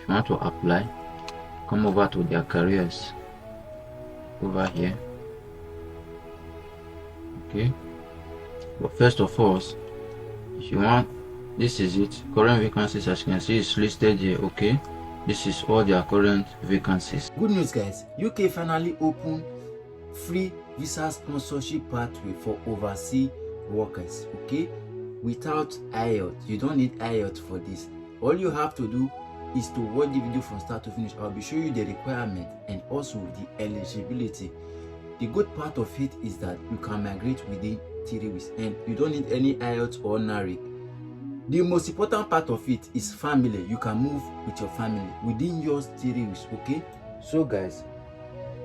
you want to apply, come over to their careers over here. Okay, but first of all, if you want, this is it. Current vacancies, as you can see, is listed here. Okay, this is all their current vacancies. Good news, guys. UK finally opened free visa sponsorship pathway for overseas workers. Okay, without IELTS. You don't need IELTS for this. All you have to do is to watch the video from start to finish. I'll be showing you the requirement and also the eligibility. The good part of it is that you can migrate within 3 weeks and you don't need any IELTS or Naric. The most important part of it is family. You can move with your family within your 3 weeks. Okay, so guys,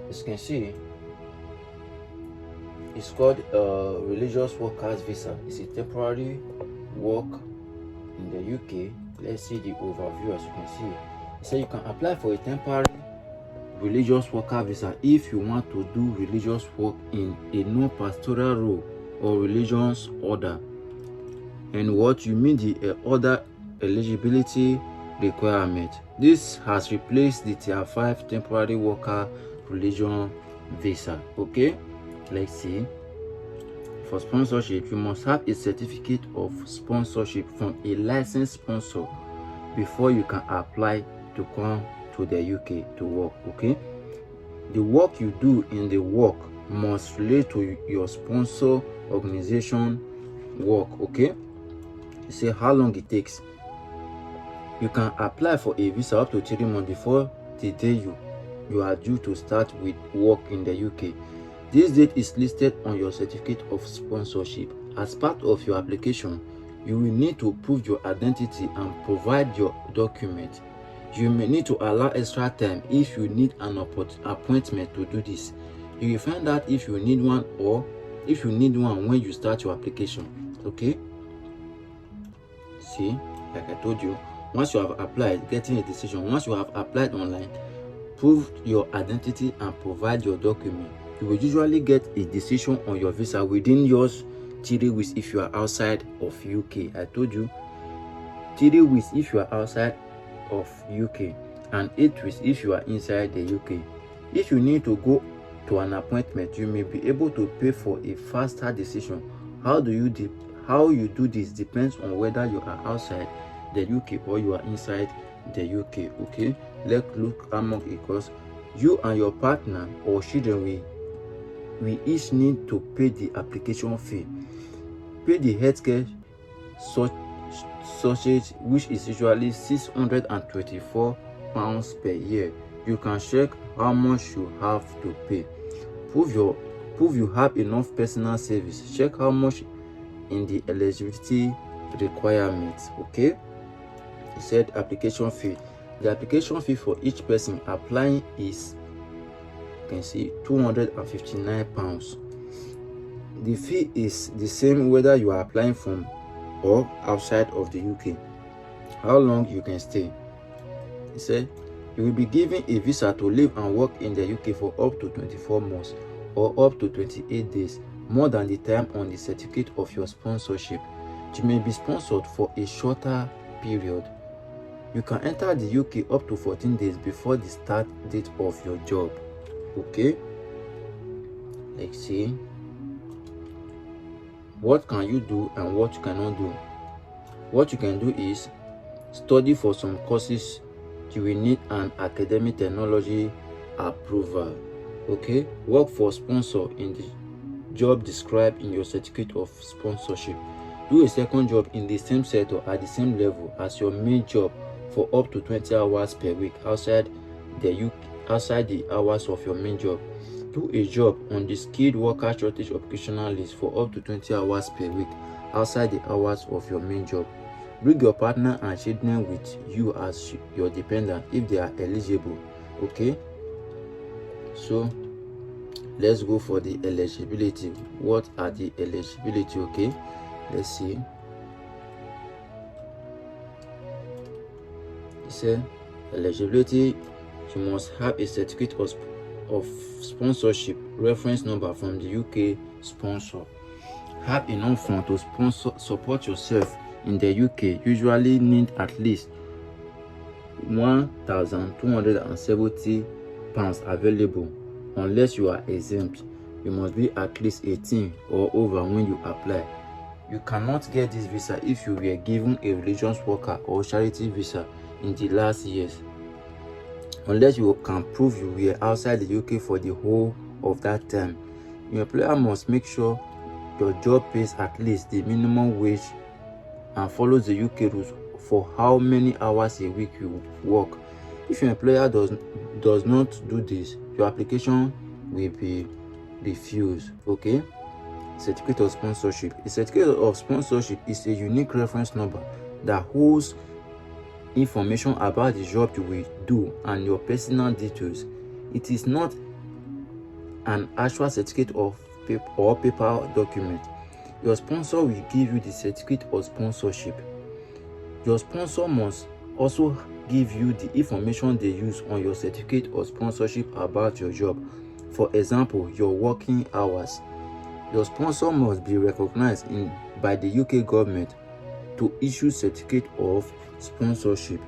as you can see, it's called religious workers visa. It's a temporary work in the UK. Let's see the overview. As you can see, it says you can apply for a temporary religious worker visa if you want to do religious work in a non-pastoral role or religious order. And what you mean the other eligibility requirement. This has replaced the Tier 5 temporary worker religion visa. Okay, let's see. For sponsorship, you must have a certificate of sponsorship from a licensed sponsor before you can apply to come to the UK to work. Okay, the work you do in the work must relate to your sponsor organization work. Okay, you say how long it takes. You can apply for a visa up to 3 months before the day you are due to start with work in the UK. This date is listed on your certificate of sponsorship. As part of your application, you will need to prove your identity and provide your document. You may need to allow extra time if you need an appointment to do this. You will find out if you need one or if you need one when you start your application. Okay, see, like I told you, once you have applied, getting a decision. Once you have applied online, prove your identity and provide your document. You will usually get a decision on your visa within yours 3 weeks if you are outside of UK. I told you 3 weeks if you are outside of UK and 8 weeks if you are inside the UK. If you need to go to an appointment, you may be able to pay for a faster decision. How you do this depends on whether you are outside the UK or you are inside the UK. Okay, let's look among it, because you and your partner or children we each need to pay the application fee, pay the healthcare subsidy, which is usually £624 per year. You can check how much you have to pay. Prove you have enough personal service. Check how much in the eligibility requirements. Okay, it said application fee. The application fee for each person applying is, you can see, £259. The fee is the same whether you are applying from or outside of the UK. How long you can stay? It said you will be given a visa to live and work in the UK for up to 24 months or up to 28 days, more than the time on the certificate of your sponsorship. You may be sponsored for a shorter period. You can enter the UK up to 14 days before the start date of your job. Okay, let's see what can you do and what you cannot do. What you can do is study for some courses. You will need an academic technology approval. Okay, work for sponsor in the job described in your certificate of sponsorship. Do a second job in the same sector at the same level as your main job for up to 20 hours per week outside the hours of your main job. Do a job on the skilled worker shortage occupational list for up to 20 hours per week outside the hours of your main job. Bring your partner and children with you as your dependent if they are eligible. Okay, so let's go for the eligibility. What are the eligibility? Okay, let's see. It says eligibility, you must have a certificate of sponsorship reference number from the UK sponsor. Have enough funds to support yourself in the UK. Usually need at least £1,270 available. Unless you are exempt, you must be at least 18 or over when you apply. You cannot get this visa if you were given a religious worker or charity visa in the last years, unless you can prove you were outside the UK for the whole of that time. Your employer must make sure your job pays at least the minimum wage and follows the UK rules for how many hours a week you work. If your employer does not do this, your application will be refused. Okay? Certificate of sponsorship. A certificate of sponsorship is a unique reference number that holds information about the job you will do and your personal details. It is not an actual certificate of paper document. Your sponsor will give you the certificate of sponsorship. Your sponsor must also give you the information they use on your certificate of sponsorship about your job. For example, your working hours. Your sponsor must be recognized by the UK government to issue certificate of sponsorship.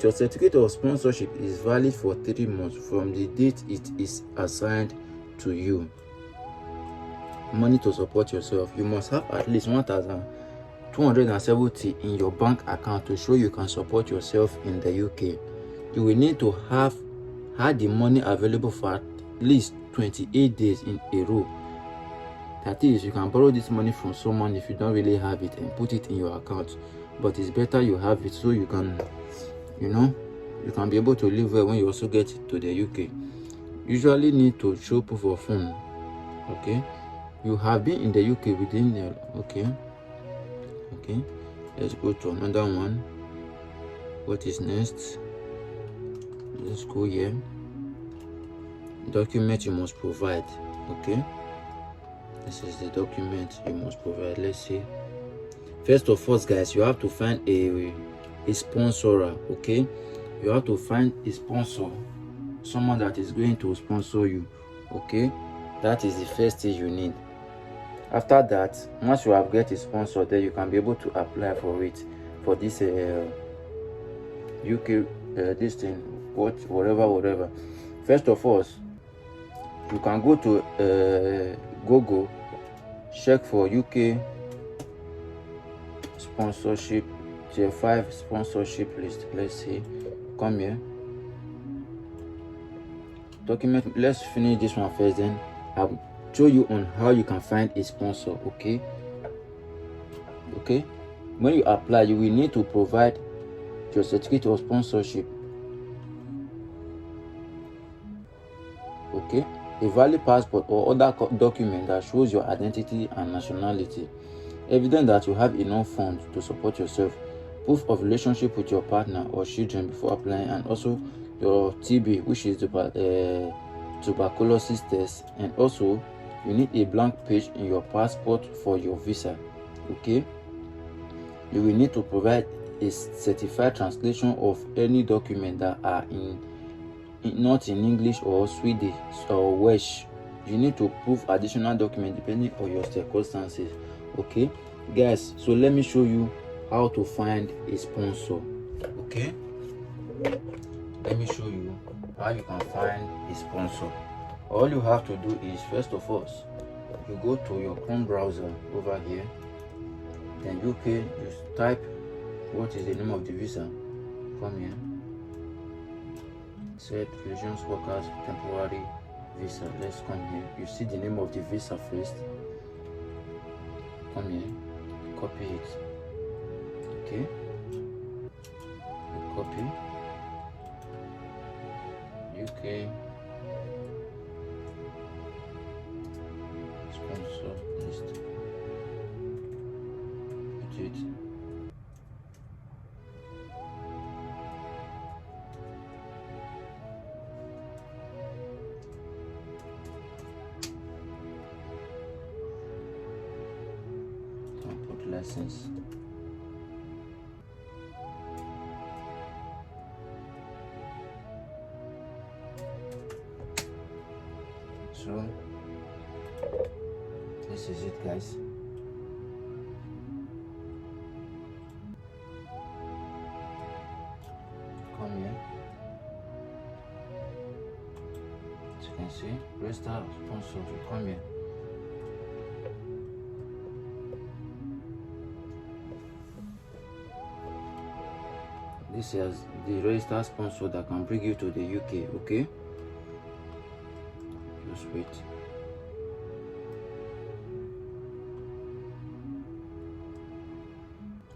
Your certificate of sponsorship is valid for 3 months from the date it is assigned to you. Money to support yourself. You must have at least 1,270 in your bank account to show you can support yourself in the UK. You will need to have had the money available for at least 28 days in a row. That is, you can borrow this money from someone if you don't really have it and put it in your account. But it's better you have it so you can, you can be able to live well when you also get to the UK. Usually need to show proof of fund. Okay, you have been in the UK within the okay. Let's go to another one. What is next? Let's go here. Document you must provide. Okay, this is the document you must provide. Let's see. First of all, guys, you have to find a sponsor. Okay, you have to find a sponsor, someone that is going to sponsor you. Okay, that is the first thing you need. After that, once you have get a sponsor, then you can be able to apply for it, for this UK this thing, whatever. First of all, you can go to Google, check for UK sponsorship, tier 5 sponsorship list. Let's see. Come here. Document. Let's finish this one first, then I'll show you on how you can find a sponsor. Okay, when you apply, you will need to provide your certificate of sponsorship. Okay, a valid passport or other document that shows your identity and nationality, evidence that you have enough funds to support yourself, proof of relationship with your partner or children before applying, and also your TB, which is the tuberculosis test. And also you need a blank page in your passport for your visa. Okay, you will need to provide a certified translation of any document that are not in English or Swedish or Welsh. You need to prove additional document depending on your circumstances. Okay, guys, so let me show you how to find a sponsor. Okay, let me show you how you can find a sponsor. All you have to do is, first of all, you go to your Chrome browser over here, then UK, you type what is the name of the visa. Come here, set religious workers temporary visa. Let's come here. You see the name of the visa first. Come here, copy it. Okay, you copy UK sponsor list. Put it. And put license. So this is it, guys. Come here. you can see, register sponsor. You come here. This is the registered sponsor that can bring you to the UK. Okay, just wait.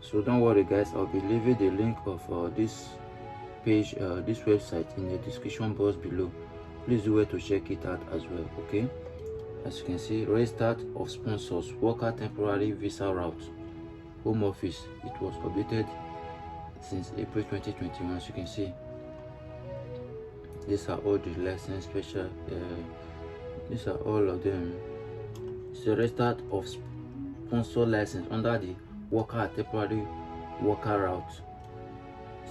So don't worry guys, I'll be leaving the link of this page, this website in the description box below. Please do well to check it out as well. Okay, as you can see, registered of sponsors, worker temporary visa route, home office. It was updated since April 2021. As you can see, these are all the license special, these are all of them. It's a registered of sponsor license under the worker temporary worker route.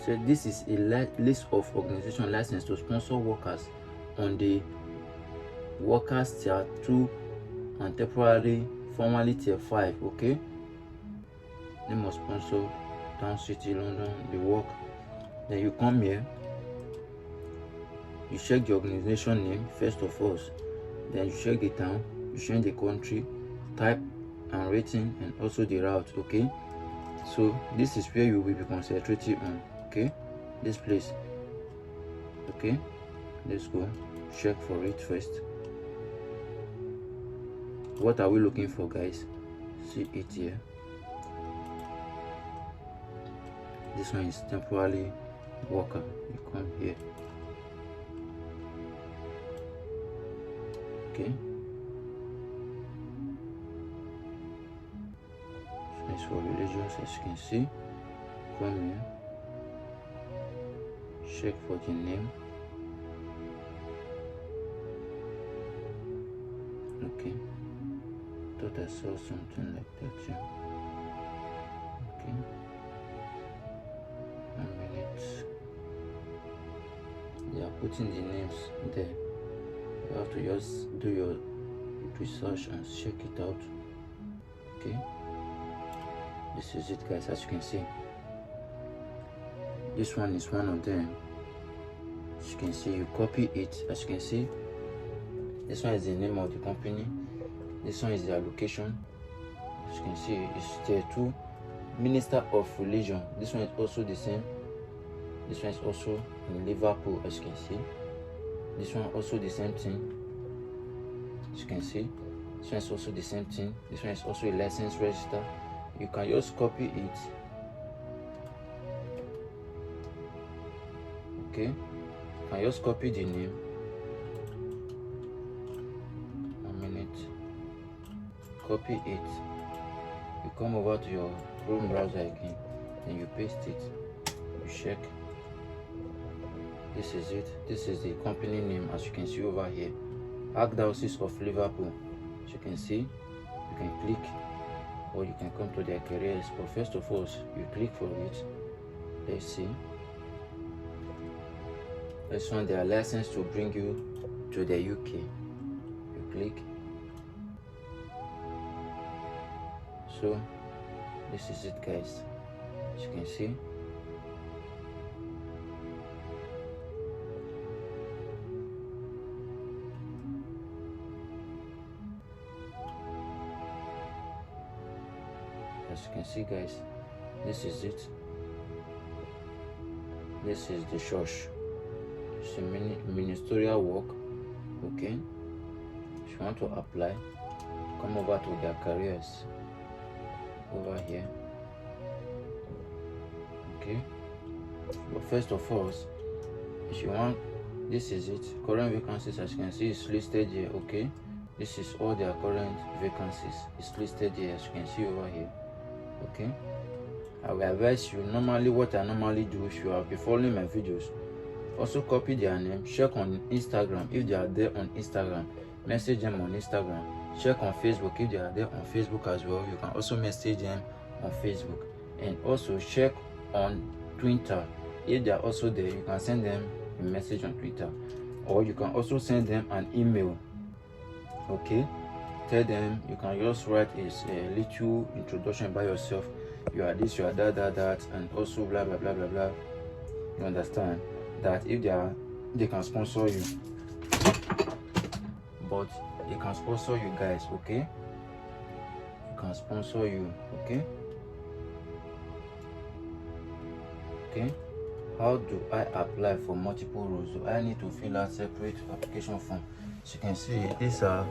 So this is a list of organization licensed to sponsor workers on the workers tier 2 and temporary formerly tier 5. Okay, name of sponsor, town, city, London, the work. Then you come here, you check the organization name first of all, then you check the town, you check the country, type and rating, and also the route. Okay, so this is where you will be concentrating on. Okay, this place. Okay, let's go check for it first. What are we looking for, guys? See it here. This one is temporary worker. You come here. Okay, for religions, as you can see. Come here, check for the name. Okay, thought I saw something like that. Yeah. Okay, 1 minute. They are putting the names there. You have to just do your research and check it out. Okay, this is it, guys. As you can see, this one is one of them. As you can see, you copy it. As you can see, this one is the name of the company, this one is their location. As you can see, it's tier 2, Minister of Religion. This one is also the same. This one is also in Liverpool. As you can see, this one also the same thing. As you can see, this one is also the same thing. This one is also a license register. You can just copy it. Okay, you can just copy the name. 1 minute. Copy it. You come over to your Chrome browser again, then you paste it. You check. This is it. This is the company name, as you can see over here. Archdiocese of Liverpool. As you can see, you can click, or you can come to their careers. But first of all, you click for it. Let's see. This one, they are licensed to bring you to the UK. You click. So this is it, guys. As you can see, guys, this is it. This is the church. It's a ministerial work. Okay, if you want to apply, come over to their careers over here. Okay, but first of all, if you want, this is it. Current vacancies, as you can see, is listed here. Okay, this is all their current vacancies. It's listed here, as you can see over here. Okay, I will advise you, normally what I normally do, if you have been following my videos, also copy their name, check on Instagram if they are there on Instagram, message them on Instagram, check on Facebook if they are there on Facebook as well. You can also message them on Facebook, and also check on Twitter if they are also there. You can send them a message on Twitter, or you can also send them an email. Okay, tell them, you can just write a little introduction by yourself. You are this, you are that, and also blah blah blah blah blah. You understand that if they can sponsor you. but they can sponsor you guys, okay? They can sponsor you, okay? Okay, how do I apply for multiple roles? Do I need to fill out separate application form? As you can see, these are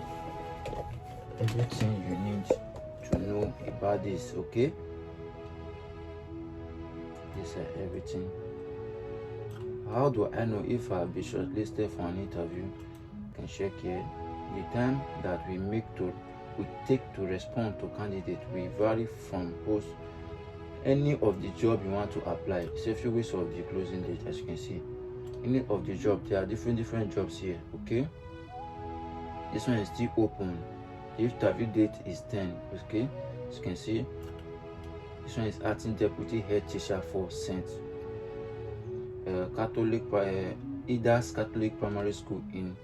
everything you need to know about this, okay? These are everything. How do I know if I'll be shortlisted for an interview? You can check here. The time that we take to respond to candidate will vary from post any of the job you want to apply. It's a few weeks of the closing date. As you can see, any of the job, there are different jobs here, okay? This one is still open. The interview date is 10, okay? As you can see, this one is acting deputy head teacher for St. Ida's Catholic Primary School in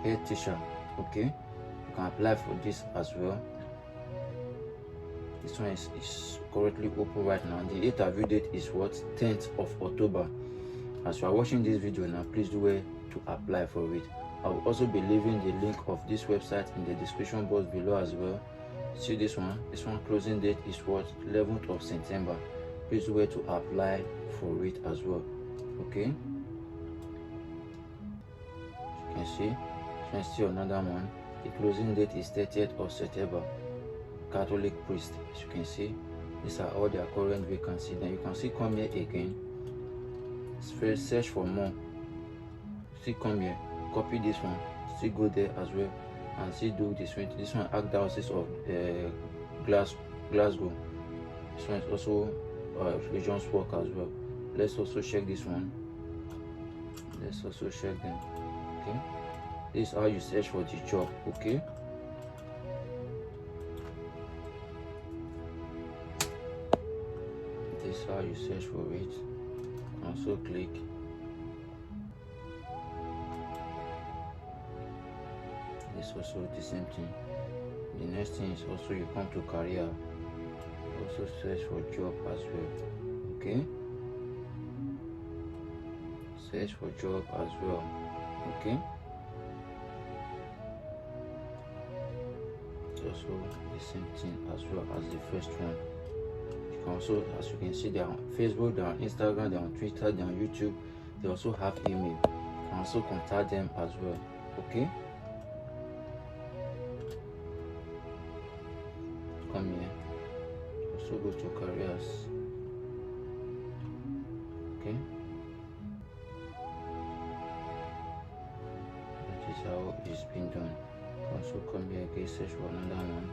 head teacher, okay? You can apply for this as well. This one is currently open right now. The interview date is what? 10th of October. As you are watching this video now, please do well to apply for it. I will also be leaving the link of this website in the description box below as well. See this one closing date is what? 11th of September. Please do well to apply for it as well, okay? As you can see, this one is still another one. The closing date is 30th of September. Catholic priest. As you can see, these are all their current vacancies. Then you can see come here again, first search for more. See come here, copy this one, still go there as well, and see do this one. This one Archdiocese of Glasgow. This one is also religious work as well. Let's also check this one. Let's also check them, okay? This is how you search for the job, okay? This is how you search for it. Also click. This also the same thing. The next thing is also you come to career. Also search for job as well, okay? Search for job as well, okay? Also the same thing as well as the first one. You can also, as you can see, they're on Facebook, they're on Instagram, they're on Twitter, they're on YouTube. They also have email. You can also contact them as well, okay? Come here. Also go to careers, okay? That is how it's been done. Also come here again, search for another one.